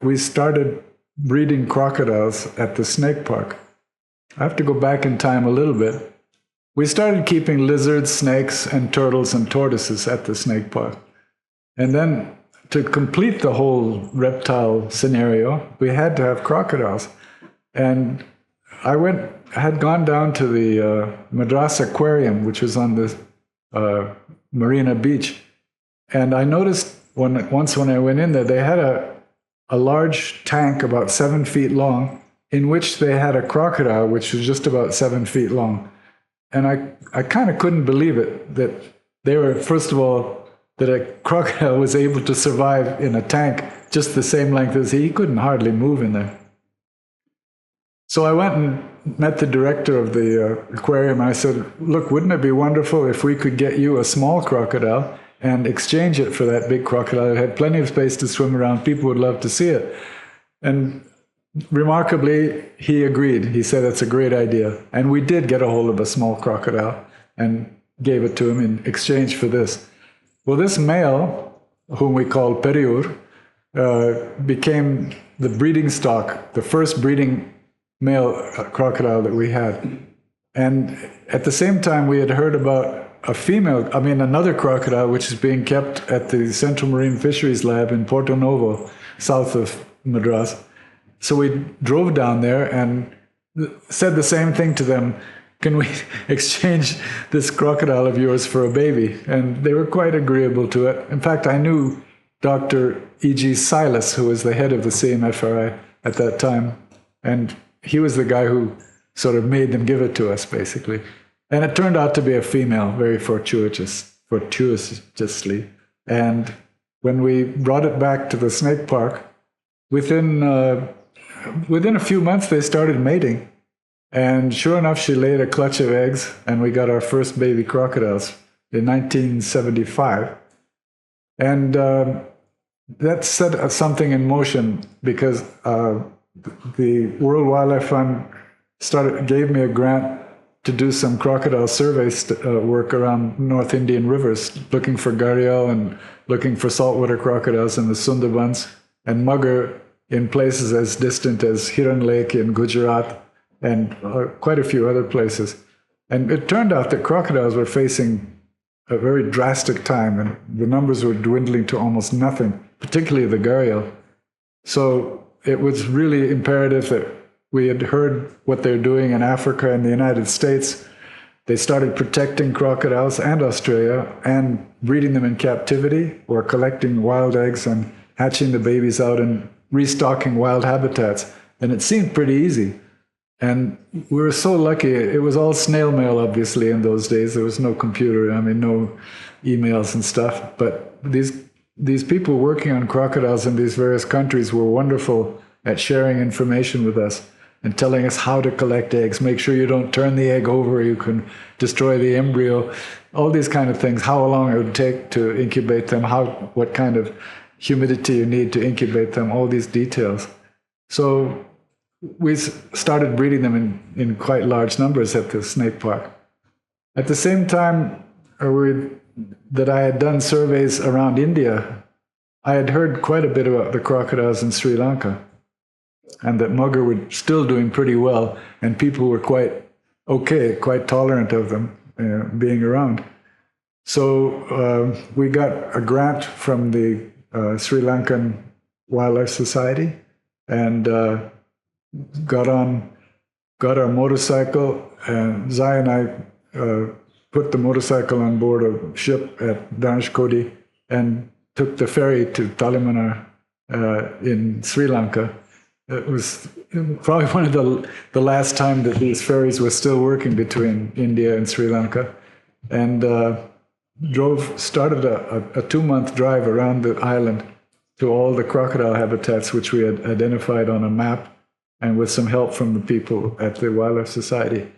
we started breeding crocodiles at the snake park. I have to go back in time a little bit. We started keeping lizards, snakes, and turtles and tortoises at the snake park. And then to complete the whole reptile scenario, we had to have crocodiles. And I had gone down to the Madras Aquarium, which was on the Marina Beach. And I noticed once when I went in there, they had a large tank about 7 feet long, in which they had a crocodile, which was just about 7 feet long. And I kind of couldn't believe it, that they were, first of all, that a crocodile was able to survive in a tank just the same length as he couldn't hardly move in there. So I went and met the director of the aquarium. I said, look, wouldn't it be wonderful if we could get you a small crocodile and exchange it for that big crocodile? It had plenty of space to swim around. People would love to see it. And remarkably, he agreed. He said, that's a great idea. And we did get a hold of a small crocodile and gave it to him in exchange for this. Well, this male, whom we call Periyur, became the breeding stock, the first breeding male crocodile that we had. And at the same time, we had heard about another crocodile, which is being kept at the Central Marine Fisheries Lab in Porto Novo, south of Madras. So we drove down there and said the same thing to them. Can we exchange this crocodile of yours for a baby? And they were quite agreeable to it. In fact, I knew Dr. E.G. Silas, who was the head of the CMFRI at that time. And he was the guy who sort of made them give it to us, basically. And it turned out to be a female, very fortuitously. And when we brought it back to the snake park, within a few months, they started mating. And sure enough, she laid a clutch of eggs, and we got our first baby crocodiles in 1975. And that set something in motion, because the World Wildlife Fund gave me a grant to do some crocodile survey work around North Indian rivers, looking for gharial and looking for saltwater crocodiles in the Sundarbans, and mugger in places as distant as Hiran Lake in Gujarat, and quite a few other places. And it turned out that crocodiles were facing a very drastic time, and the numbers were dwindling to almost nothing, particularly the gharial. So it was really imperative that we had heard what they're doing in Africa and the United States. They started protecting crocodiles and Australia and breeding them in captivity, or collecting wild eggs and hatching the babies out and restocking wild habitats. And it seemed pretty easy. And we were so lucky. It was all snail mail, obviously, in those days. There was no computer, no emails and stuff. But these people working on crocodiles in these various countries were wonderful at sharing information with us and telling us how to collect eggs. Make sure you don't turn the egg over, you can destroy the embryo, all these kind of things, how long it would take to incubate them, what kind of humidity you need to incubate them, all these details. So we started breeding them in quite large numbers at the snake park. At the same time that I had done surveys around India, I had heard quite a bit about the crocodiles in Sri Lanka, and that mugger were still doing pretty well, and people were quite tolerant of them being around. So we got a grant from the Sri Lankan Wildlife Society, and got our motorcycle, and Zai and I put the motorcycle on board a ship at Dhanishkodi and took the ferry to Talimanar in Sri Lanka. It was probably one of the last time that these ferries were still working between India and Sri Lanka, and started a 2-month drive around the island to all the crocodile habitats which we had identified on a map, and with some help from the people at the Wildlife Society.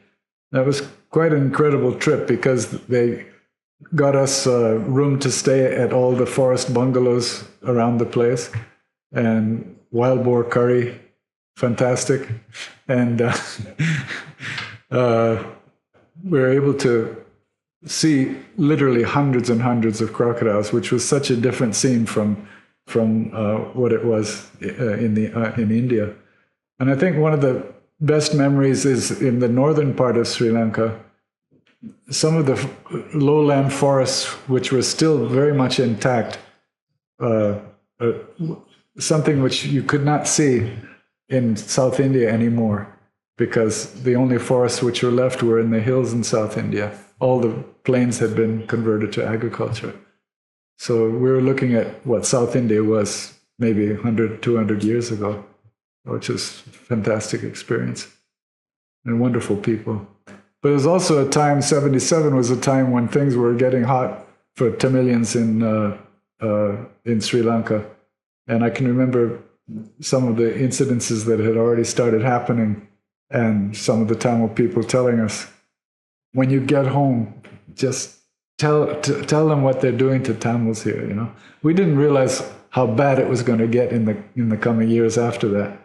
That was quite an incredible trip, because they got us room to stay at all the forest bungalows around the place, and wild boar curry, fantastic. And we were able to see literally hundreds and hundreds of crocodiles, which was such a different scene from from what it was in India. And I think one of the best memories is in the northern part of Sri Lanka. Some of the lowland forests, which were still very much intact, something which you could not see in South India anymore, because the only forests which were left were in the hills in South India. All the plains had been converted to agriculture. So we were looking at what South India was maybe 100, 200 years ago, which is a fantastic experience and wonderful people. But it was also a time, 77 was a time when things were getting hot for Tamilians in Sri Lanka. And I can remember some of the incidences that had already started happening, and some of the Tamil people telling us, when you get home, just tell them what they're doing to Tamils here. You know, we didn't realize how bad it was going to get in the coming years after that,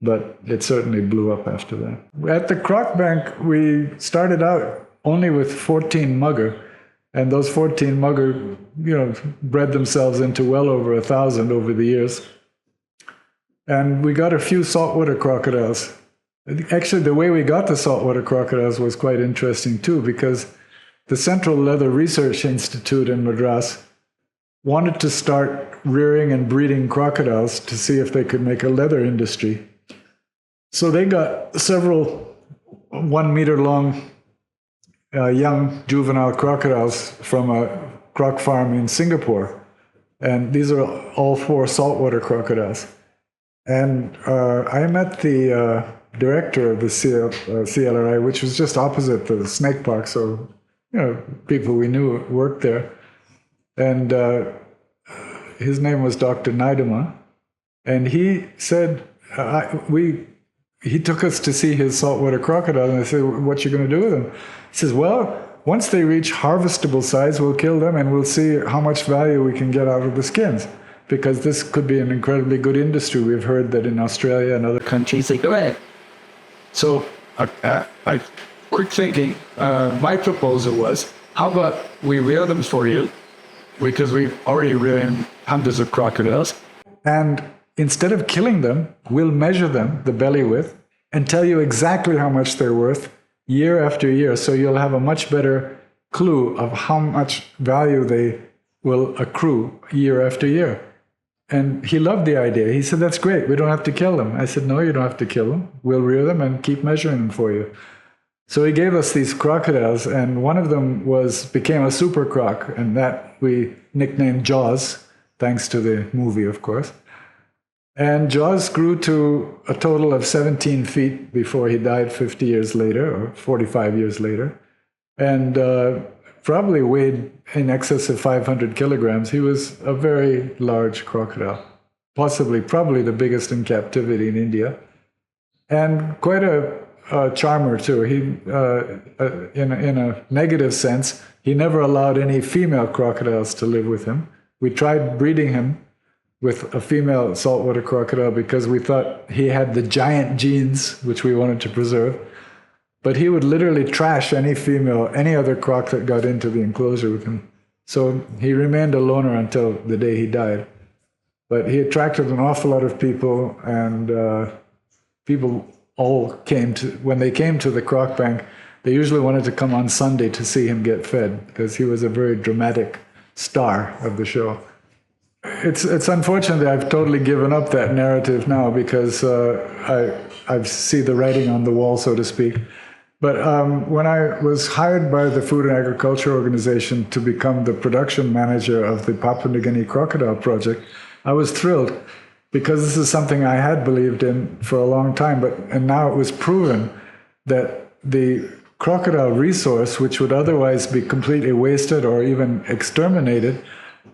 but it certainly blew up after that. At the Croc Bank, we started out only with 14 mugger, and those 14 mugger, bred themselves into well over 1,000 over the years. And we got a few saltwater crocodiles. Actually, the way we got the saltwater crocodiles was quite interesting too, because the Central Leather Research Institute in Madras wanted to start rearing and breeding crocodiles to see if they could make a leather industry. So they got several 1 meter long young juvenile crocodiles from a croc farm in Singapore. And these are all 4 saltwater crocodiles. And I met the director of the CLRI, which was just opposite the snake park. So, people we knew worked there. And his name was Dr. Naidama. And he said, he took us to see his saltwater crocodile. And I said, what you going to do with them? He says, well, once they reach harvestable size, we'll kill them and we'll see how much value we can get out of the skins. Because this could be an incredibly good industry. We've heard that in Australia and other countries they go ahead. So I quick thinking, my proposal was, how about we rear them for you, because we've already reared hundreds of crocodiles. And instead of killing them, we'll measure them, the belly width, and tell you exactly how much they're worth year after year. So you'll have a much better clue of how much value they will accrue year after year. And he loved the idea. He said, that's great. We don't have to kill them. I said, no, you don't have to kill them. We'll rear them and keep measuring them for you. So he gave us these crocodiles, and one of them became a super croc, and that we nicknamed Jaws, thanks to the movie, of course. And Jaws grew to a total of 17 feet before he died 50 years later, or 45 years later. And probably weighed in excess of 500 kilograms. He was a very large crocodile, probably the biggest in captivity in India, and quite a charmer too. He, in a negative sense, he never allowed any female crocodiles to live with him. We tried breeding him with a female saltwater crocodile because we thought he had the giant genes, which we wanted to preserve. But he would literally trash any other croc that got into the enclosure with him. So he remained a loner until the day he died. But he attracted an awful lot of people, and people all when they came to the Croc Bank, they usually wanted to come on Sunday to see him get fed, because he was a very dramatic star of the show. It's unfortunate that I've totally given up that narrative now, because I see the writing on the wall, so to speak. But when I was hired by the Food and Agriculture Organization to become the production manager of the Papua New Guinea Crocodile Project, I was thrilled, because this is something I had believed in for a long time, and now it was proven that the crocodile resource, which would otherwise be completely wasted or even exterminated,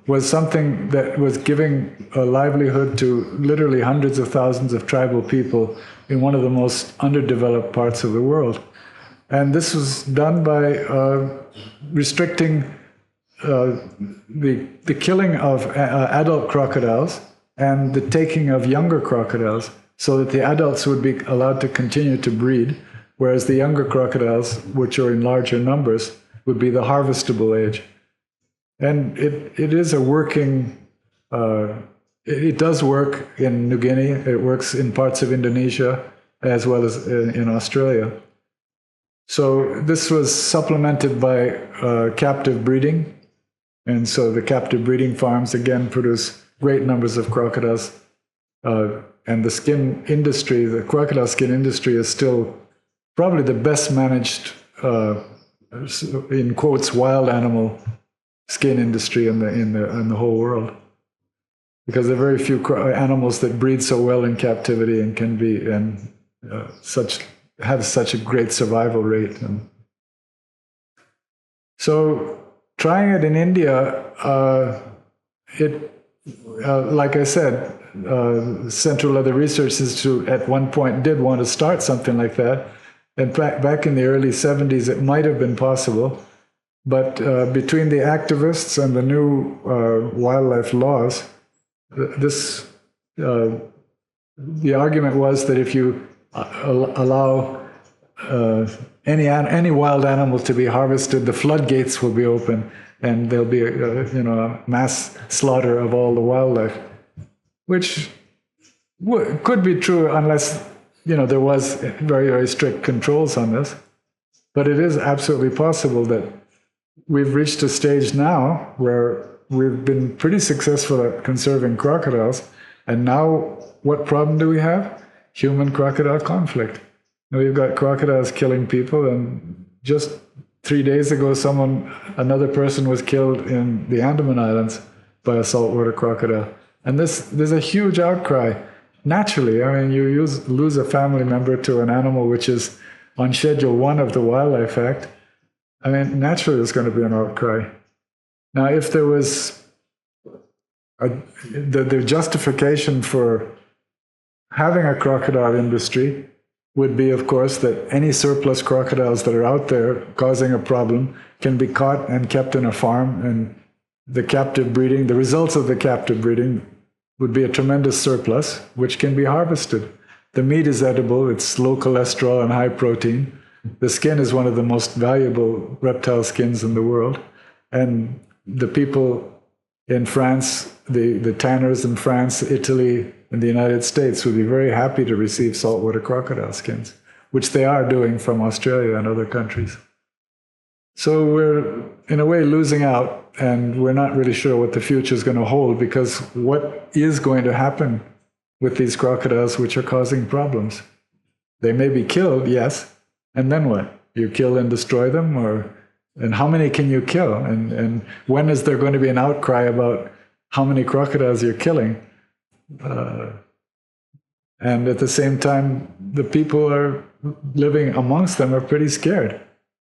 was something that was giving a livelihood to literally hundreds of thousands of tribal people in one of the most underdeveloped parts of the world. And this was done by restricting the killing of adult crocodiles and the taking of younger crocodiles, so that the adults would be allowed to continue to breed, whereas the younger crocodiles, which are in larger numbers, would be the harvestable age. And it is a working it does work in New Guinea. It works in parts of Indonesia as well as in Australia. So this was supplemented by captive breeding. And so the captive breeding farms, again, produce great numbers of crocodiles. And the skin industry, the crocodile skin industry, is still probably the best managed, in quotes, wild animal skin industry in the whole world. Because there are very few animals that breed so well in captivity and can be have such a great survival rate. And so trying it in India, like I said, Central Leather Research Institute at one point did want to start something like that. And back in the early 70s, it might have been possible. But between the activists and the new wildlife laws, the argument was that if you allow any wild animal to be harvested, the floodgates will be open, and there'll be a mass slaughter of all the wildlife, which could be true unless there was very, very strict controls on this. But it is absolutely possible that we've reached a stage now where we've been pretty successful at conserving crocodiles, and now what problem do we have? Human-crocodile conflict. And we've got crocodiles killing people, and just 3 days ago, another person was killed in the Andaman Islands by a saltwater crocodile. And there's a huge outcry. Naturally, I mean, you lose a family member to an animal which is on Schedule 1 of the Wildlife Act. I mean, naturally, there's going to be an outcry. Now, if there was the justification for having a crocodile industry would be, of course, that any surplus crocodiles that are out there causing a problem can be caught and kept in a farm, and the captive breeding, the results of the captive breeding would be a tremendous surplus, which can be harvested. The meat is edible, it's low cholesterol and high protein. The skin is one of the most valuable reptile skins in the world. And the people in France, the tanners in France, Italy, and the United States would be very happy to receive saltwater crocodile skins, which they are doing from Australia and other countries. So we're, in a way, losing out, and we're not really sure what the future is going to hold, because what is going to happen with these crocodiles which are causing problems? They may be killed, yes, and then what? You kill and destroy them, and how many can you kill? And when is there going to be an outcry about how many crocodiles you're killing? And at the same time, the people are living amongst them are pretty scared,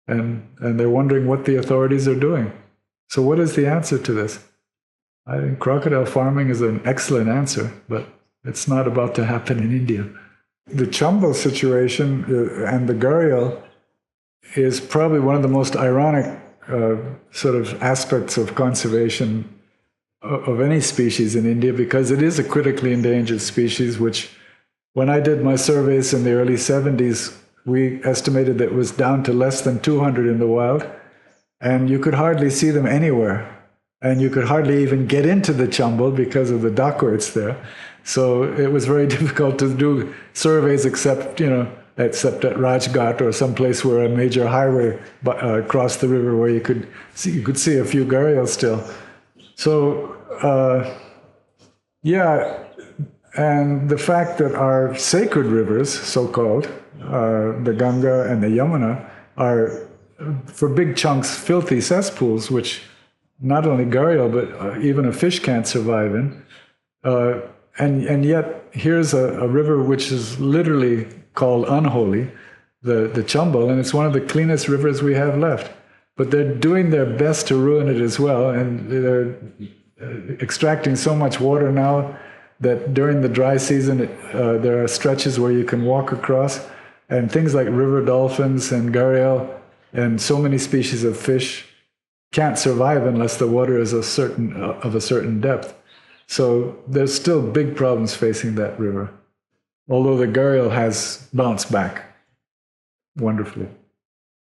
and they're wondering what the authorities are doing. So what is the answer to this? I think crocodile farming is an excellent answer, but it's not about to happen in India. The chambal situation and the gharial is probably one of the most ironic sort of aspects of conservation of any species in India, because it is a critically endangered species, which when I did my surveys in the early 70s, we estimated that it was down to less than 200 in the wild, and you could hardly see them anywhere. And you could hardly even get into the chambal because of the dacoits there. So it was very difficult to do surveys except at Rajghat or someplace where a major highway crossed the river where you could see a few gharials still. So, and the fact that our sacred rivers, so-called, the Ganga and the Yamuna, are, for big chunks, filthy cesspools, which not only gharial, but even a fish can't survive in. And yet, here's a river which is literally called unholy, the Chambal, and it's one of the cleanest rivers we have left. But they're doing their best to ruin it as well, and they're extracting so much water now that during the dry season, there are stretches where you can walk across, and things like river dolphins and gharial and so many species of fish can't survive unless the water is of a certain depth. So there's still big problems facing that river, although the gharial has bounced back wonderfully.